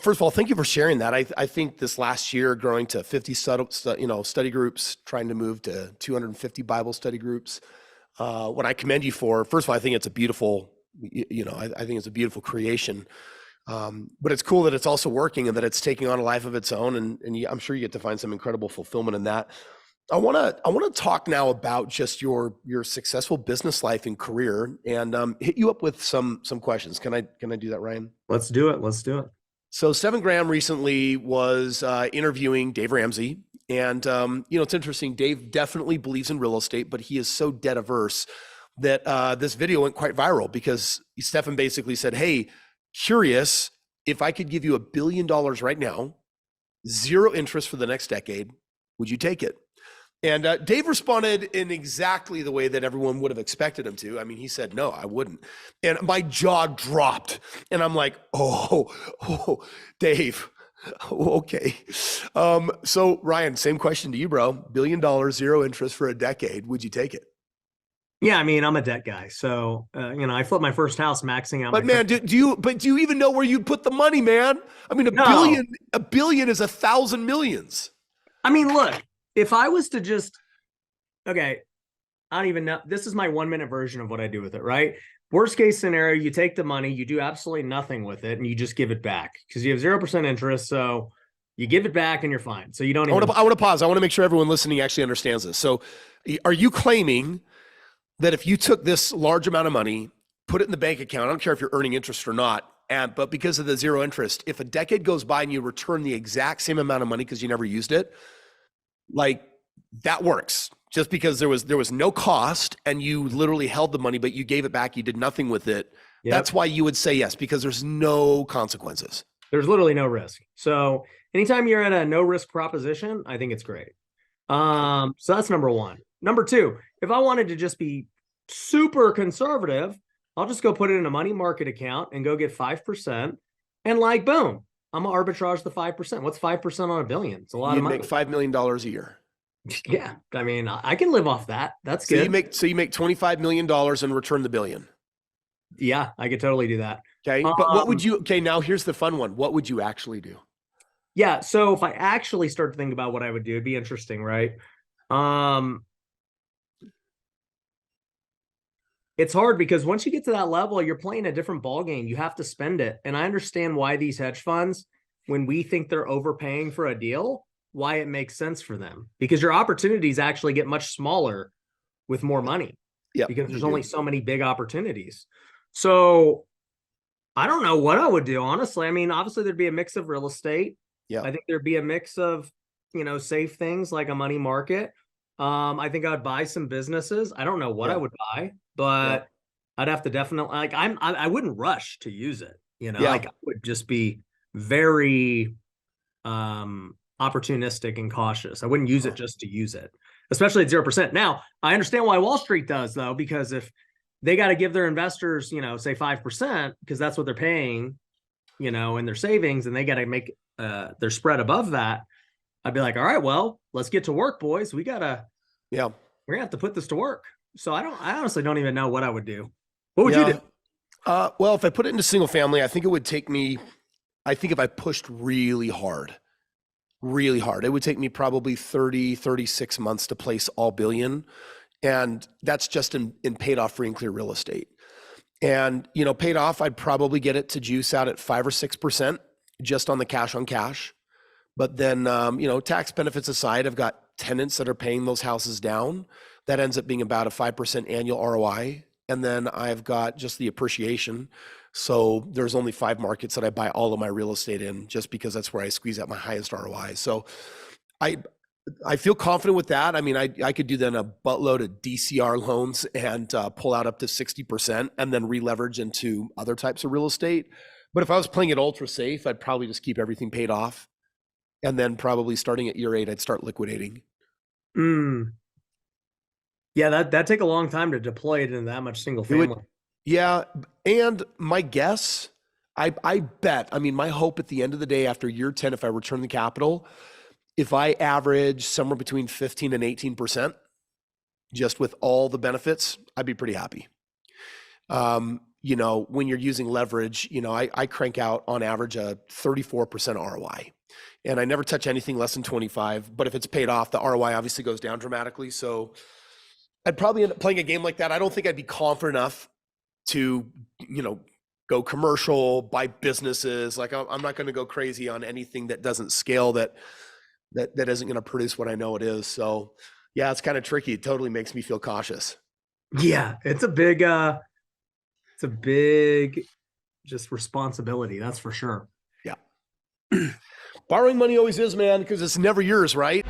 first of all, thank you for sharing that. I think this last year, growing to 50 study groups, trying to move to 250 Bible study groups. What I commend you for, first of all, I think it's a beautiful, I think it's a beautiful creation. But it's cool that it's also working and that it's taking on a life of its own. And I'm sure you get to find some incredible fulfillment in that. I want to talk now about just your successful business life and career, and hit you up with some questions. Can I do that, Ryan? Let's do it. So Stephan Graham recently was interviewing Dave Ramsey, and it's interesting. Dave definitely believes in real estate, but he is so debt averse that this video went quite viral because Stephan basically said, "Hey, curious if I could give you $1 billion right now, 0 interest for the next decade, would you take it?" And Dave responded in exactly the way that everyone would have expected him to. I mean, he said, "No, I wouldn't." And my jaw dropped. And I'm like, oh, Dave, okay. So Ryan, same question to you, bro. $1 billion, 0 interest for a decade. Would you take it? Yeah, I mean, I'm a debt guy. So, I flipped my first house maxing out. But man, do you even know where you'd put the money, man? I mean, a billion is 1,000 millions. I mean, look. If I was to I don't even know. This is my 1-minute version of what I do with it, right? Worst case scenario, you take the money, you do absolutely nothing with it, and you just give it back because you have 0% interest. So you give it back and you're fine. So you don't even. I want to pause. I want to make sure everyone listening actually understands this. So are you claiming that if you took this large amount of money, put it in the bank account, I don't care if you're earning interest or not, but because of the 0 interest, if a decade goes by and you return the exact same amount of money because you never used it, like that works just because there was no cost and you literally held the money, but you gave it back. You did nothing with it. Yep. That's why you would say yes, because there's no consequences. There's literally no risk. So anytime you're at a no risk proposition, I think it's great. So that's number one. Number two, if I wanted to just be super conservative, I'll just go put it in a money market account and go get 5%. And boom. I'm gonna arbitrage the 5%. What's 5% on $1 billion? It's a lot of money. You make $5 million a year. Yeah, I mean, I can live off that. That's good. You make $25 million and return the $1 billion. Yeah, I could totally do that. Okay, but what would you? Okay, now here's the fun one. What would you actually do? Yeah, so if I actually start to think about what I would do, it'd be interesting, right? It's hard because once you get to that level, you're playing a different ball game. You have to spend it. And I understand why these hedge funds, when we think they're overpaying for a deal, why it makes sense for them. Because your opportunities actually get much smaller with more money. Yeah. Because there's only so many big opportunities. So I don't know what I would do, honestly. I mean, obviously there'd be a mix of real estate. Yeah. I think there'd be a mix of, safe things like a money market. I think I'd buy some businesses. I don't know what I would buy, but I'd have to definitely I wouldn't rush to use it. I would just be very opportunistic and cautious. I wouldn't use it just to use it, especially at 0%. Now, I understand why Wall Street does though, because if they got to give their investors, say 5%, because that's what they're paying, in their savings, and they got to make their spread above that, I'd be like, all right, well, let's get to work, boys. We're gonna have to put this to work. So I honestly don't even know what I would do. What would you do? Well, if I put it into single family, I think it would take me, if I pushed really hard, it would take me probably 36 months to place all $1 billion. And that's just in paid off free and clear real estate. And, paid off, I'd probably get it to juice out at 5 or 6% just on the cash on cash. But then, tax benefits aside, I've got tenants that are paying those houses down. That ends up being about a 5% annual ROI. And then I've got just the appreciation. So there's only 5 markets that I buy all of my real estate in, just because that's where I squeeze out my highest ROI. So I feel confident with that. I mean, I could do then a buttload of DCR loans and pull out up to 60% and then re-leverage into other types of real estate. But if I was playing it ultra safe, I'd probably just keep everything paid off. And then probably starting at year 8, I'd start liquidating. Yeah, that'd take a long time to deploy it into that much single family. Yeah. And my guess, I bet, I mean, my hope at the end of the day, after year 10, if I return the capital, if I average somewhere between 15 and 18%, just with all the benefits, I'd be pretty happy. you know, when you're using leverage, you know, I crank out on average a 34% ROI. And I never touch anything less than 25. But if it's paid off, the ROI obviously goes down dramatically. So I'd probably end up playing a game like that. I don't think I'd be confident enough to, you know, go commercial, buy businesses. Like I'm not going to go crazy on anything that doesn't scale, that isn't going to produce what I know it is. So yeah, it's kind of tricky. It totally makes me feel cautious. Yeah, it's a big just responsibility. That's for sure. Yeah. Borrowing money always is, man, because it's never yours, right?